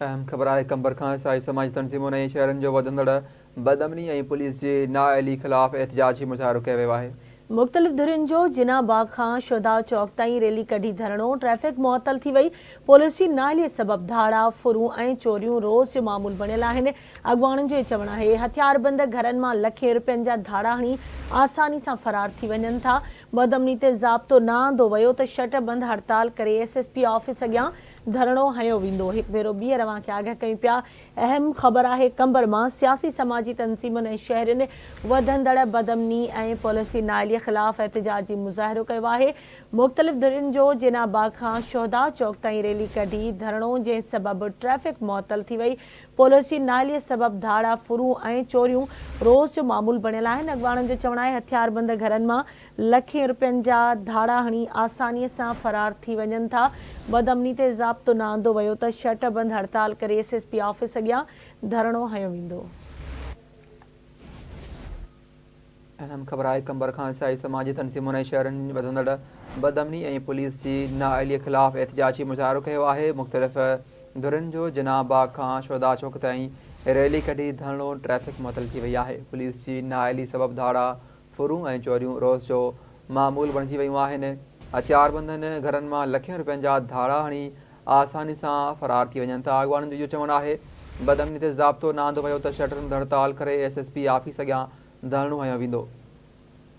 अहम ख़बर है कंबर खां ईसाई समाजी तंज़ीमुनि ऐं शहरनि जो वधंदड़ बदअमनी ऐं पुलिस जी नाअहली ख़िलाफ़ एहतजाजी मुज़ाहिरो कयो वियो आहे। मुख़्तलिफ़ धुरियुनि जो जिना बाग खां शोधा चौक ताईं रैली कढी धरणो, ट्रैफ़िक मुअतल थी वई। पुलिस जी नाअहलीअ सबबि धाड़ा, फुरूं ऐं चोरियूं रोज़ जो मामूल बणियल आहिनि। अॻुवाणनि जो चवणु आहे हथियारबंद घरनि मां लखें रुपयनि जा धाड़ा हणी आसानी सां फरार थी वञनि था। बदअमनी ते ज़ाब्तो न आंदो वियो त शटबंद हड़ताल करे एसएसपी ऑफिस अॻियां धरणो हयो वेंदो। हिकु भेरो ॿीहर अवांखे आगाह कयूं पिया। अहम ख़बर आहे कंबर मां सियासी समाजी तंज़ीमुनि ऐं शहरियुनि वधंदड़ बदअमनी ऐं पुलिस जी नाअहलीअ ख़िलाफ़ एहतजाजी मुज़ाहिरो कयो आहे। मुख़्तलिफ़ धुरियुनि जो जिना बाग खां शोधा चौक ताईं रैली कढी धरणो, जंहिं सबबि ट्रैफ़िक मुअतल थी वई। पुलिस जी नाअहलीअ सबबि धाड़ा, फुरूं ऐं चोरियूं रोज़ जो मामूल बणियल आहिनि। अॻुवाणनि जो चवणु आहे हथियारबंद घरनि मां लखें रुपयनि जा धाड़ा हणी आसानीअ सां फरार थी वञनि था। बदअमनी ते ज़ाब्तो न आंदो वियो त शटबंद हड़ताल करे एसएसपी ऑफिस अॻियां धरणो हयो वेंदो। अहम ख़बर है कंबर खां ईसाई समाजी तंज़ीमुनि ऐं शहरनि वधंदड़ बदअमनी ऐं पुलिस जी नाअहलीअ ख़िलाफ़ एहतजाजी मुज़ाहिरो कयो आहे। मुख़्तलिफ़ धुरियुनि जो जिना बाग खां शोधा चौक ताईं रैली कढी धरणो, ट्रैफ़िक मुअतल थी वई आहे। पुलिस जी नाअहली सबबि धाड़ा, फुरूं ऐं चोरियूं रोज़ जो मामूल बणिजी वियूं आहिनि। हथियारबंदनि घरनि मां लखें रुपयनि जा धाड़ा हणी आसानी सां फरार थी वञनि था। अॻुवाणनि जो इहो चवणु आहे बदअमनी ते ज़ाब्तो न आंदो वियो त शटबंद हड़ताल करे एसएसपी ऑफिस अॻियां धरणो हयो वेंदो।